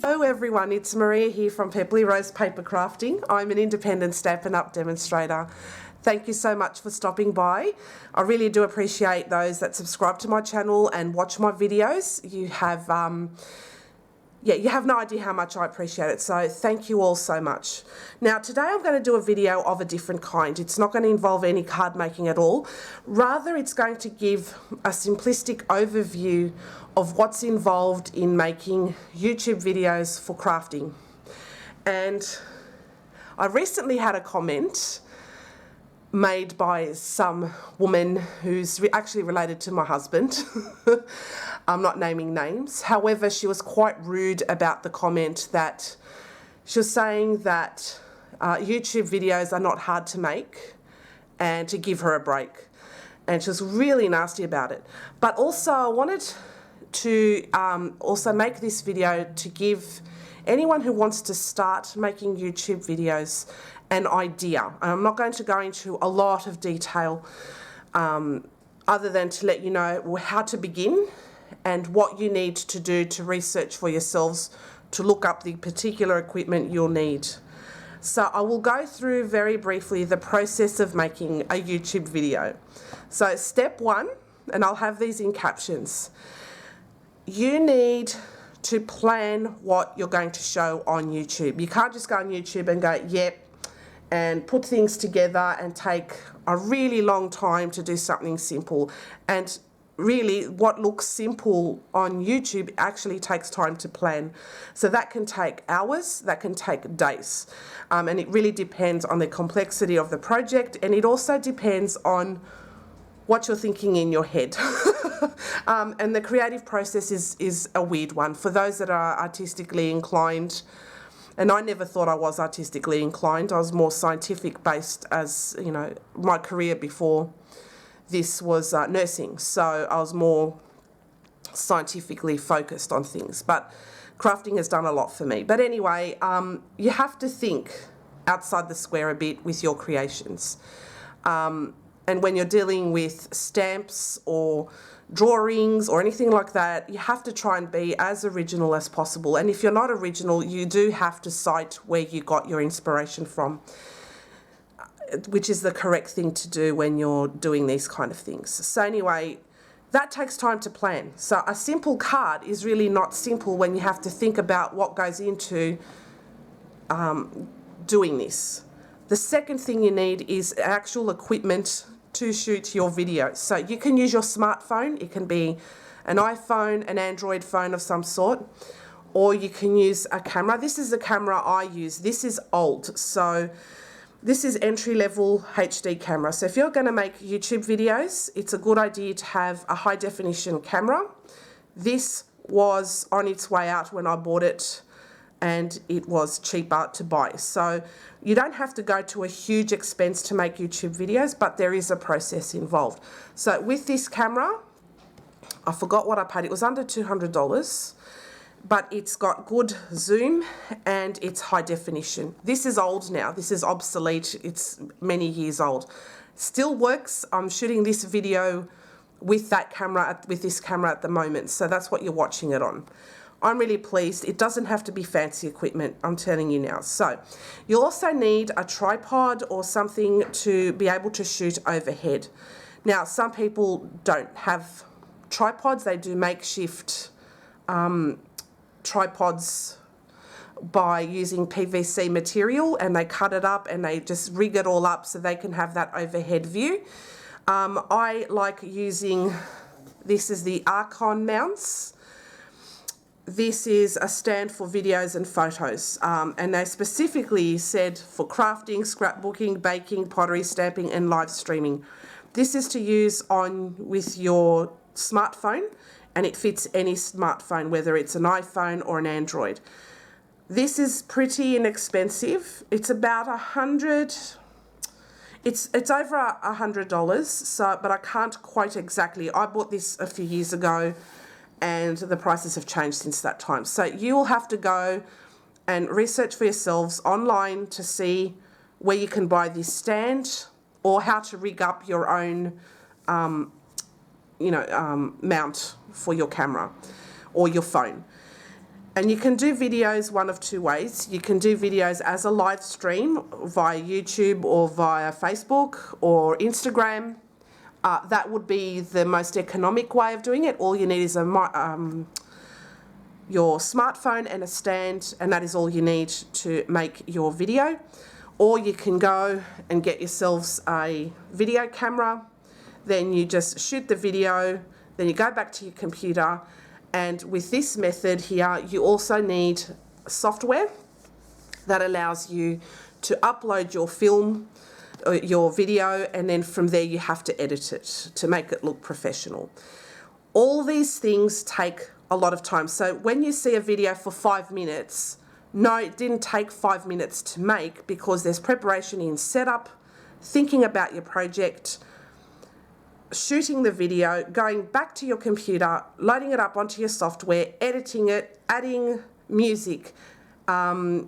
Hello everyone, it's Maria here from Pepperly Rose Paper Crafting. I'm an independent Stampin' Up! Demonstrator. Thank you so much for stopping by. I really do appreciate those that subscribe to my channel and watch my videos. You have no idea how much I appreciate it, so thank you all so much. Now today I'm going to do a video of a different kind. It's not going to involve any card making at all. Rather, it's going to give a simplistic overview of what's involved in making YouTube videos for crafting. And I recently had a comment made by some woman who's actually related to my husband. I'm not naming names. However, she was quite rude about the comment that she was saying that YouTube videos are not hard to make and to give her a break. And she was really nasty about it. But also I wanted to also make this video to give anyone who wants to start making YouTube videos an idea. I'm not going to go into a lot of detail other than to let you know how to begin and what you need to do to research for yourselves to look up the particular equipment you'll need. So I will go through very briefly the process of making a YouTube video. So step one, and I'll have these in captions, you need to plan what you're going to show on YouTube. You can't just go on YouTube and go, yep, and put things together and take a really long time to do something simple. And really, what looks simple on YouTube actually takes time to plan. So that can take hours, that can take days. And it really depends on the complexity of the project, and it also depends on what you're thinking in your head. And the creative process is a weird one. For those that are artistically inclined, and I never thought I was artistically inclined, I was more scientific based, as you know, my career before this was nursing, so I was more scientifically focused on things, but crafting has done a lot for me. But anyway, you have to think outside the square a bit with your creations. And when you're dealing with stamps or drawings or anything like that, you have to try and be as original as possible. And if you're not original, you do have to cite where you got your inspiration from, which is the correct thing to do when you're doing these kind of things. So anyway, that takes time to plan. So a simple card is really not simple when you have to think about what goes into doing this. The second thing you need is actual equipment to shoot your video. So you can use your smartphone. It can be an iPhone, an Android phone of some sort, or you can use a camera. This is the camera I use. This is old, so this is entry-level HD camera. So if you're going to make YouTube videos, it's a good idea to have a high-definition camera. This was on its way out when I bought it, and it was cheaper to buy. So you don't have to go to a huge expense to make YouTube videos, but there is a process involved. So with this camera, I forgot what I paid. It was under $200, but it's got good zoom and it's high definition. This is old now. This is obsolete. It's many years old. Still works. I'm shooting this video with that camera, with this camera at the moment. So that's what you're watching it on. I'm really pleased. It doesn't have to be fancy equipment, I'm telling you now. So you'll also need a tripod or something to be able to shoot overhead. Now, some people don't have tripods. They do makeshift tripods by using PVC material, and they cut it up and they just rig it all up so they can have that overhead view. I like using, this is the Archon mounts. This is a stand for videos and photos, and they specifically said for crafting, scrapbooking, baking, pottery, stamping and live streaming. This is to use on with your smartphone, and it fits any smartphone, whether it's an iPhone or an Android. This is pretty inexpensive. It's about it's over $100, so, but I can't quote exactly. I bought this a few years ago, and the prices have changed since that time. So you'll have to go and research for yourselves online to see where you can buy this stand or how to rig up your own mount for your camera or your phone. And you can do videos one of two ways. You can do videos as a live stream via YouTube or via Facebook or Instagram. That would be the most economic way of doing it. All you need is your smartphone and a stand, and that is all you need to make your video. Or you can go and get yourselves a video camera, then you just shoot the video, then you go back to your computer. And with this method here, you also need software that allows you to upload your film, your video, and then from there you have to edit it to make it look professional. All these things take a lot of time. So when you see a video for 5 minutes, no, it didn't take 5 minutes to make, because there's preparation in setup, thinking about your project, shooting the video, going back to your computer, loading it up onto your software, editing it, adding music, adding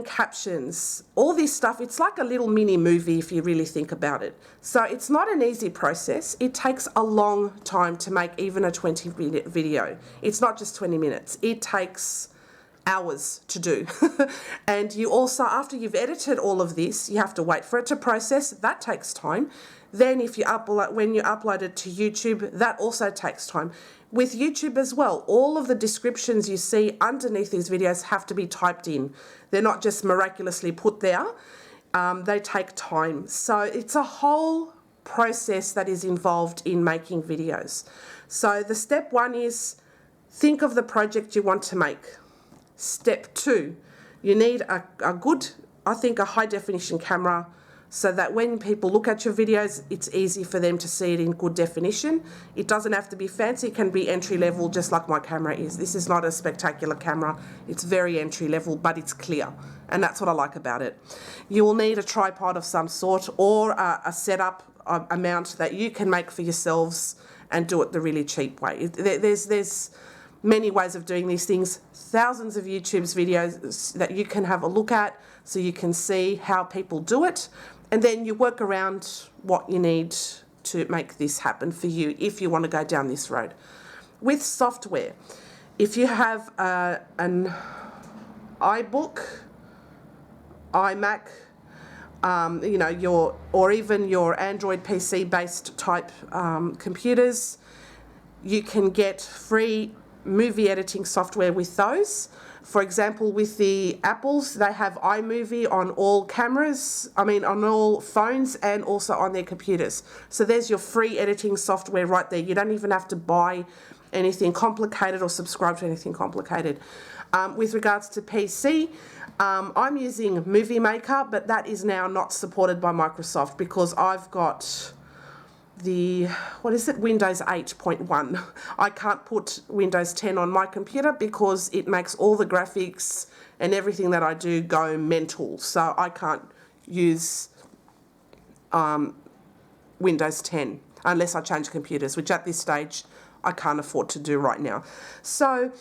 captions, all this stuff. It's like a little mini movie if you really think about it. So it's not an easy process. It takes a long time to make even a 20-minute video. It's not just 20 minutes. It takes hours to do. And you also, after you've edited all of this, you have to wait for it to process. That takes time. Then if you when you upload it to YouTube, that also takes time. With YouTube as well, all of the descriptions you see underneath these videos have to be typed in. They're not just miraculously put there. They take time. So it's a whole process that is involved in making videos. So the step one is think of the project you want to make. Step two, you need a good, I think, a high definition camera, so that when people look at your videos, it's easy for them to see it in good definition. It doesn't have to be fancy, it can be entry level, just like my camera is. This is not a spectacular camera, it's very entry level, but it's clear, and that's what I like about it. You will need a tripod of some sort, or a setup, a mount that you can make for yourselves and do it the really cheap way. There's many ways of doing these things, thousands of YouTube's videos that you can have a look at, so you can see how people do it. And then you work around what you need to make this happen for you if you want to go down this road. With software, if you have an iBook, iMac, or even your Android PC-based type computers, you can get free movie editing software with those. For example, with the Apples, they have iMovie on all cameras, on all phones, and also on their computers. So there's your free editing software right there. You don't even have to buy anything complicated or subscribe to anything complicated. With regards to PC, I'm using Movie Maker, but that is now not supported by Microsoft because I've got the, Windows 8.1. I can't put Windows 10 on my computer because it makes all the graphics and everything that I do go mental. So I can't use Windows 10 unless I change computers, which at this stage I can't afford to do right now. So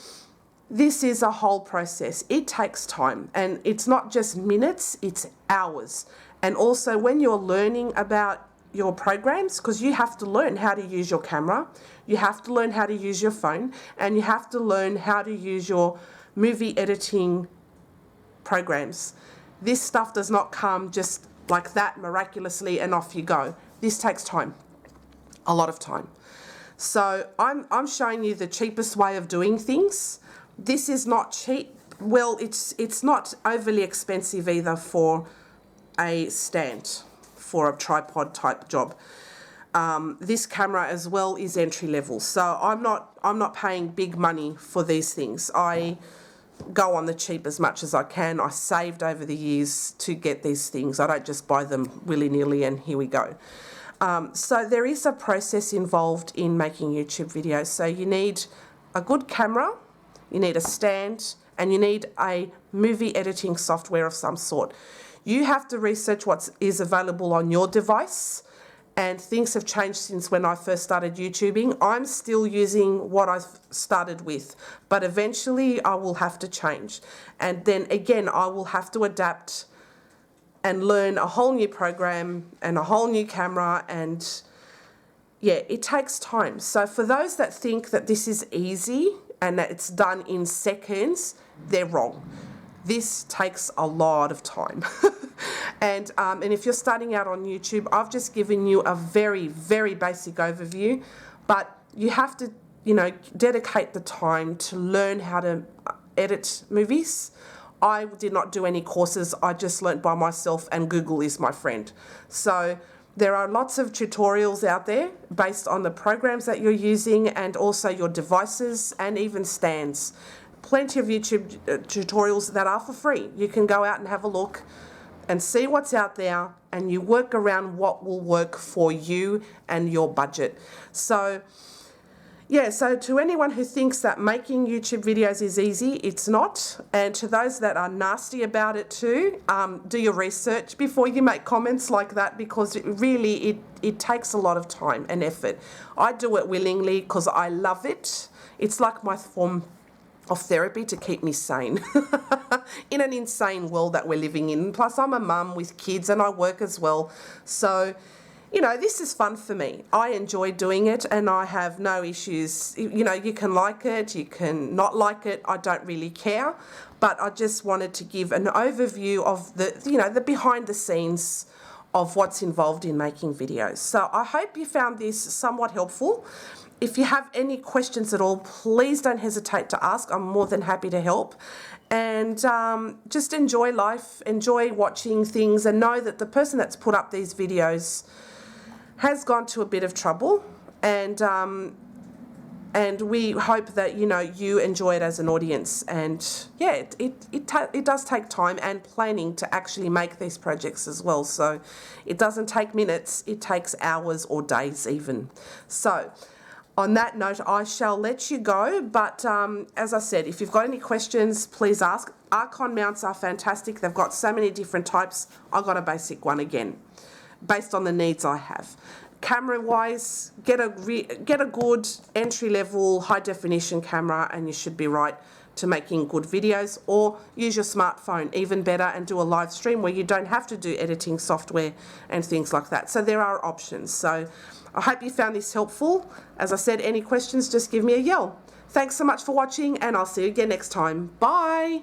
this is a whole process. It takes time, and it's not just minutes, it's hours. And also when you're learning about your programs, because you have to learn how to use your camera, you have to learn how to use your phone, and you have to learn how to use your movie editing programs. This stuff does not come just like that miraculously and off you go. This takes time, a lot of time. So I'm showing you the cheapest way of doing things. This is not cheap. Well, it's not overly expensive either for a stand, for a tripod type job. This camera as well is entry level, so I'm not paying big money for these things. I go on the cheap as much as I can. I saved over the years to get these things. I don't just buy them willy-nilly and here we go. So there is a process involved in making YouTube videos. So you need a good camera, you need a stand, and you need a movie editing software of some sort. You have to research what is available on your device, and things have changed since when I first started YouTubing. I'm still using what I started with, but eventually I will have to change. And then again, I will have to adapt and learn a whole new program and a whole new camera, and yeah, it takes time. So for those that think that this is easy, and that it's done in seconds, they're wrong. This takes a lot of time. And if you're starting out on YouTube, I've just given you a very, very basic overview, but you have to, dedicate the time to learn how to edit movies. I did not do any courses. I just learnt by myself, and Google is my friend. So there are lots of tutorials out there based on the programs that you're using and also your devices and even stands. Plenty of YouTube tutorials that are for free. You can go out and have a look and see what's out there, and you work around what will work for you and your budget. So yeah, so to anyone who thinks that making YouTube videos is easy, it's not. And to those that are nasty about it too, do your research before you make comments like that, because it takes a lot of time and effort. I do it willingly because I love it. It's like my form of therapy to keep me sane in an insane world that we're living in. Plus, I'm a mum with kids and I work as well. So this is fun for me. I enjoy doing it and I have no issues. You can like it, you can not like it. I don't really care. But I just wanted to give an overview of the behind the scenes of what's involved in making videos. So I hope you found this somewhat helpful. If you have any questions at all, please don't hesitate to ask. I'm more than happy to help. And just enjoy life, enjoy watching things, and know that the person that's put up these videos has gone to a bit of trouble, and we hope that you enjoy it as an audience. And yeah, it does take time and planning to actually make these projects as well. So it doesn't take minutes; it takes hours or days even. So on that note, I shall let you go. But as I said, if you've got any questions, please ask. Archon mounts are fantastic. They've got so many different types. I got a basic one again, based on the needs I have. Camera-wise, get a good entry-level, high-definition camera, and you should be right to making good videos. Or use your smartphone, even better, and do a live stream where you don't have to do editing software and things like that. So there are options. So I hope you found this helpful. As I said, any questions, just give me a yell. Thanks so much for watching, and I'll see you again next time. Bye!